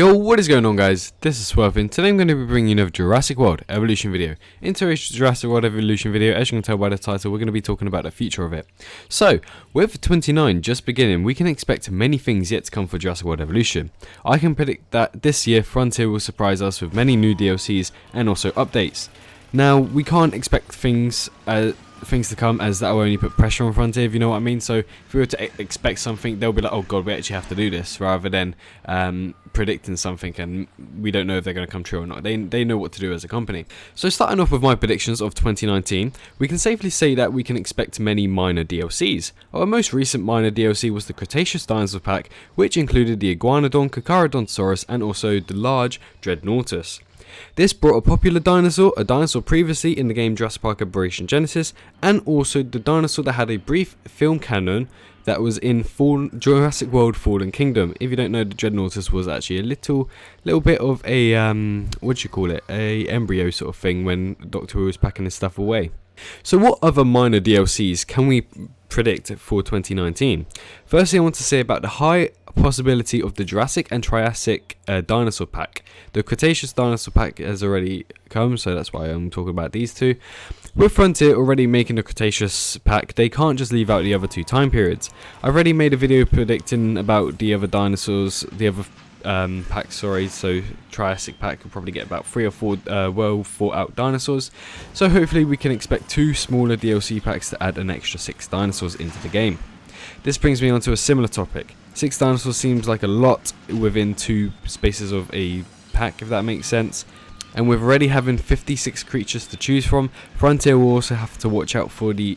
Yo, what is going on guys? This is Swerve and today I'm going to be bringing you another Jurassic World Evolution video. In today's Jurassic World Evolution video, as you can tell by the title, we're going to be talking about the future of it. So, with 29 just beginning, we can expect many things yet to come for Jurassic World Evolution. I can predict that this year Frontier will surprise us with many new DLCs and also updates. Now, we can't expect things to come, as that will only put pressure on Frontier, if you know what I mean. So if we were to expect something, they'll be like, oh god, we actually have to do this, rather than predicting something and we don't know if they're going to come true or not. They know what to do as a company. So starting off with my predictions of 2019, we can safely say that we can expect many minor DLCs. Our most recent minor DLC was the Cretaceous Dinosaur Pack, which included the Iguanodon, Carcharodontosaurus and also the large Dreadnoughtus. This brought a popular dinosaur, a dinosaur previously in the game Jurassic Park Operation Genesis, and also the dinosaur that had a brief film canon that was in Jurassic World Fallen Kingdom. If you don't know, the Dreadnoughtus was actually a little bit of a, a embryo sort of thing when Doctor Who was packing his stuff away. So what other minor DLCs can we predict for 2019? Firstly, I want to say about the high possibility of the Jurassic and Triassic dinosaur pack. The Cretaceous dinosaur pack has already come, so that's why I'm talking about these two. With Frontier already making the Cretaceous pack, they can't just leave out the other two time periods. I've already made a video predicting about the other dinosaurs, the other pack, so Triassic pack will probably get about 3 or 4 well thought out dinosaurs, so hopefully we can expect 2 smaller DLC packs to add an extra 6 dinosaurs into the game. This brings me on to a similar topic. 6 dinosaurs seems like a lot within 2 spaces of a pack, if that makes sense. And with already having 56 creatures to choose from, Frontier will also have to watch out for the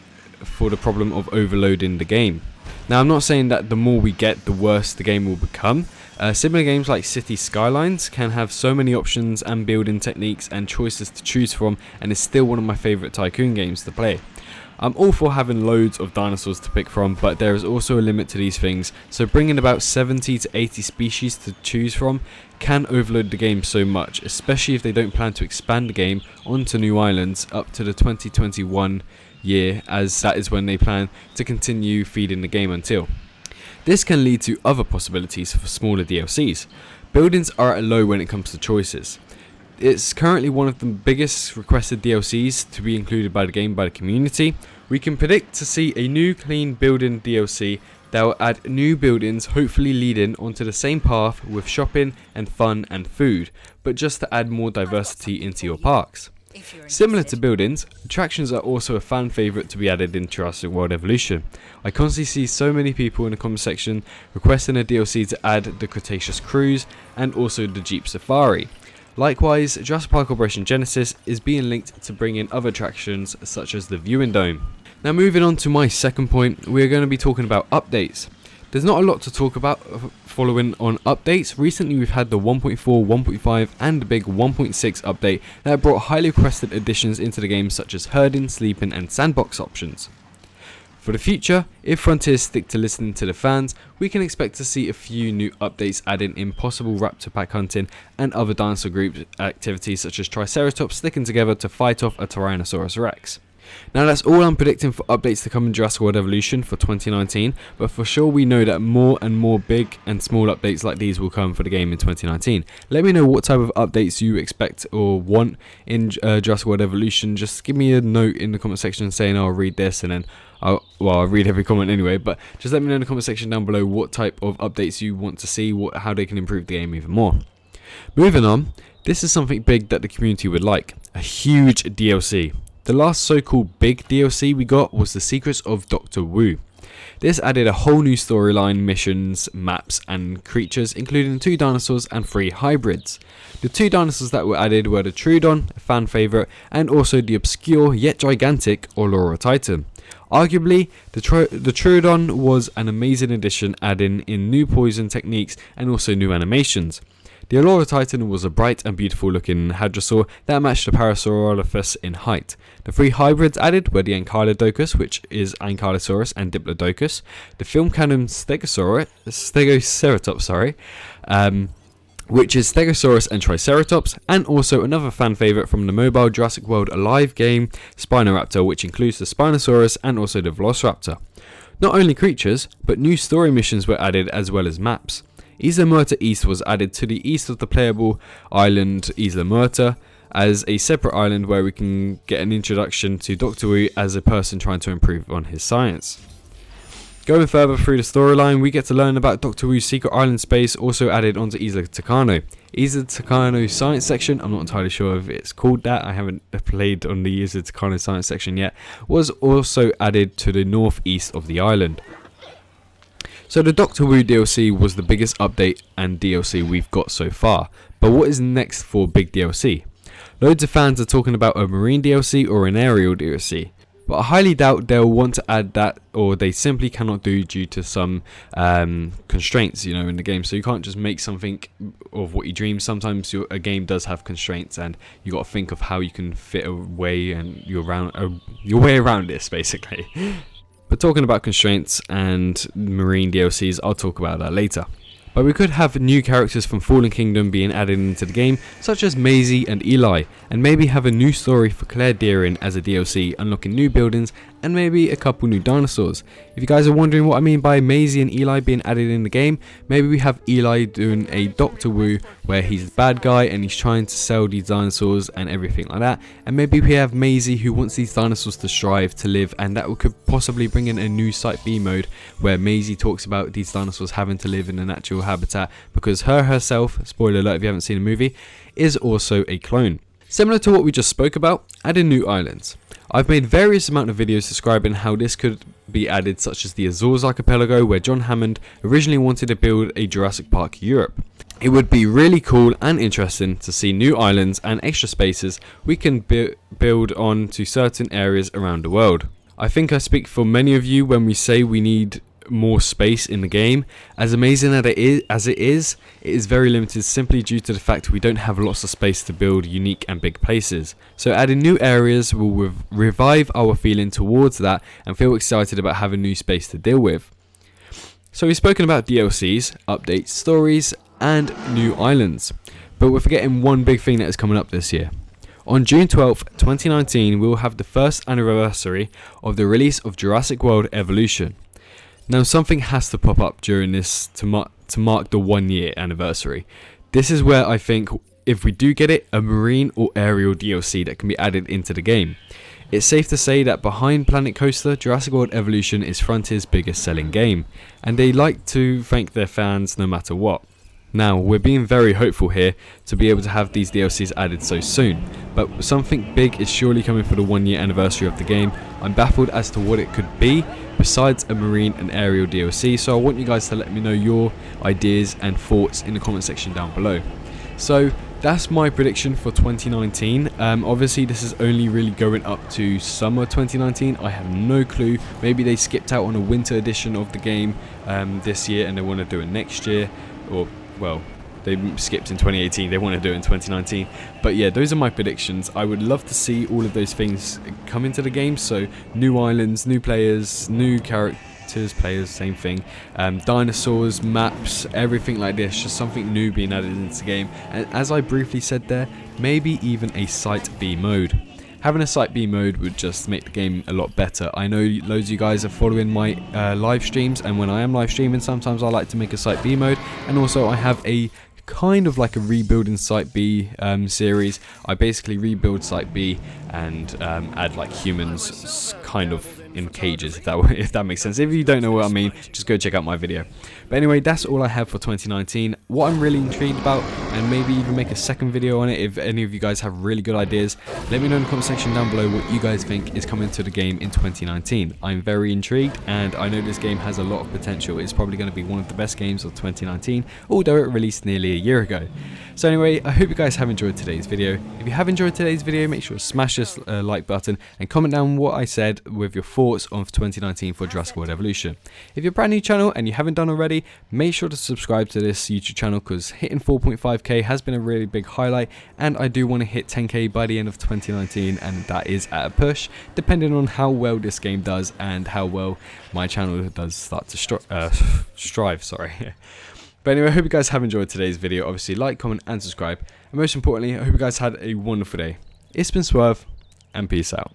problem of overloading the game. Now, I'm not saying that the more we get, the worse the game will become. Similar games like City Skylines can have so many options and building techniques and choices to choose from, and is still one of my favourite tycoon games to play. I'm all for having loads of dinosaurs to pick from, but there is also a limit to these things, so bringing about 70 to 80 species to choose from can overload the game so much, especially if they don't plan to expand the game onto new islands up to the 2021 year, as that is when they plan to continue feeding the game until. This can lead to other possibilities for smaller DLCs. Buildings are at a low when it comes to choices. It's currently one of the biggest requested DLCs to be included by the game by the community. We can predict to see a new clean building DLC that will add new buildings, hopefully leading onto the same path with shopping and fun and food, but just to add more diversity into your parks. Similar to buildings, attractions are also a fan favourite to be added in Jurassic World Evolution. I constantly see so many people in the comment section requesting a DLC to add the Cretaceous Cruise and also the Jeep Safari. Likewise, Jurassic Park Operation Genesis is being linked to bring in other attractions such as the Viewing Dome. Now moving on to my second point, we are going to be talking about updates. There's not a lot to talk about following on updates. Recently we've had the 1.4, 1.5 and the big 1.6 update that brought highly requested additions into the game such as herding, sleeping and sandbox options. For the future, if Frontier stick to listening to the fans, we can expect to see a few new updates adding in possible raptor pack hunting and other dinosaur group activities such as Triceratops sticking together to fight off a Tyrannosaurus Rex. Now that's all I'm predicting for updates to come in Jurassic World Evolution for 2019, but for sure we know that more and more big and small updates like these will come for the game in 2019. Let me know what type of updates you expect or want in Jurassic World Evolution. Just give me a note in the comment section saying I'll read this, and then I'll read every comment anyway, but just let me know in the comment section down below what type of updates you want to see, how they can improve the game even more. Moving on, this is something big that the community would like, a huge DLC. The last so-called big DLC we got was The Secrets of Dr. Wu. This added a whole new storyline, missions, maps and creatures, including 2 dinosaurs and 3 hybrids. The 2 dinosaurs that were added were the Troodon, a fan favourite, and also the obscure yet gigantic Orlora Titan. Arguably, the Troodon was an amazing addition, adding in new poison techniques and also new animations. The Orlora Titan was a bright and beautiful looking hadrosaur that matched the Parasaurolophus in height. The 3 hybrids added were the Ankylodocus, which is Ankylosaurus and Diplodocus, the film canon Stegoceratops, which is Stegosaurus and Triceratops, and also another fan favourite from the mobile Jurassic World Alive game, Spinoraptor, which includes the Spinosaurus and also the Velociraptor. Not only creatures, but new story missions were added as well as maps. Isla Muerta East was added to the east of the playable island Isla Muerta as a separate island where we can get an introduction to Doctor Wu as a person trying to improve on his science. Going further through the storyline, we get to learn about Doctor Wu's secret island space, also added onto Isla Tucano. Isla Tucano science section, I'm not entirely sure if it's called that, I haven't played on the Isla Tucano science section yet, was also added to the northeast of the island. So the Doctor Wu DLC was the biggest update and DLC we've got so far, but what is next for big DLC? Loads of fans are talking about a marine DLC or an aerial DLC, but I highly doubt they'll want to add that, or they simply cannot do due to some constraints, in the game. So you can't just make something of what you dream. Sometimes a game does have constraints, and you got to think of how you can fit a way and your way around this, basically. But talking about constraints and marine DLCs, I'll talk about that later. But we could have new characters from Fallen Kingdom being added into the game, such as Maisie and Eli, and maybe have a new story for Claire Deering as a DLC, unlocking new buildings and maybe a couple new dinosaurs. If you guys are wondering what I mean by Maisie and Eli being added in the game, maybe we have Eli doing a Doctor Wu where he's the bad guy and he's trying to sell these dinosaurs and everything like that, and maybe we have Maisie who wants these dinosaurs to strive to live, and that could possibly bring in a new Site B mode where Maisie talks about these dinosaurs having to live in a natural habitat because herself, spoiler alert if you haven't seen the movie, is also a clone. Similar to what we just spoke about, adding new islands. I've made various amount of videos describing how this could be added, such as the Azores archipelago where John Hammond originally wanted to build a Jurassic Park Europe. It would be really cool and interesting to see new islands and extra spaces we can build on to certain areas around the world. I think I speak for many of you when we say we need more space in the game. As amazing as it is very limited simply due to the fact we don't have lots of space to build unique and big places. So adding new areas will revive our feeling towards that and feel excited about having new space to deal with. So we've spoken about DLCs, updates, stories and new islands, but we're forgetting one big thing that is coming up this year. On June 12th, 2019, we will have the first anniversary of the release of Jurassic World Evolution. Now something has to pop up during this to mark the 1 year anniversary. This is where I think, if we do get it, a marine or aerial DLC that can be added into the game. It's safe to say that behind Planet Coaster, Jurassic World Evolution is Frontier's biggest selling game, and they like to thank their fans no matter what. Now, we're being very hopeful here to be able to have these DLCs added so soon, but something big is surely coming for the 1 year anniversary of the game. I'm baffled as to what it could be besides a marine and aerial DLC, so I want you guys to let me know your ideas and thoughts in the comment section down below. So that's my prediction for 2019. Obviously this is only really going up to summer 2019. I have no clue. Maybe they skipped out on a winter edition of the game this year and they want to do it next year, or well, they skipped in 2018, they want to do it in 2019. But yeah, those are my predictions. I would love to see all of those things come into the game. So new islands, new players, new characters, players, same thing, dinosaurs, maps, everything like this, just something new being added into the game. And as I briefly said there, maybe even a Site B mode. Having a Site B mode would just make the game a lot better. I know loads of you guys are following my live streams, and when I am live streaming, sometimes I like to make a Site B mode, and also I have a kind of like a rebuilding Site B series. I basically rebuild Site B and add like humans kind of in cages, if that makes sense. If you don't know what I mean, just go check out my video. But anyway, that's all I have for 2019. What I'm really intrigued about, and maybe even make a second video on it if any of you guys have really good ideas, let me know in the comment section down below what you guys think is coming to the game in 2019. I'm very intrigued, and I know this game has a lot of potential. It's probably going to be one of the best games of 2019, although it released nearly a year ago. So anyway, I hope you guys have enjoyed today's video. If you have enjoyed today's video, make sure to smash this like button and comment down what I said with your thoughts on 2019 for Jurassic World Evolution. If you're a brand new channel and you haven't done already, make sure to subscribe to this YouTube channel, because hitting 4.5k has been a really big highlight, and I do want to hit 10k by the end of 2019, and that is at a push, depending on how well this game does and how well my channel does start to strive. But anyway, I hope you guys have enjoyed today's video. Obviously, like, comment, and subscribe. And most importantly, I hope you guys had a wonderful day. It's been Swerve, and peace out.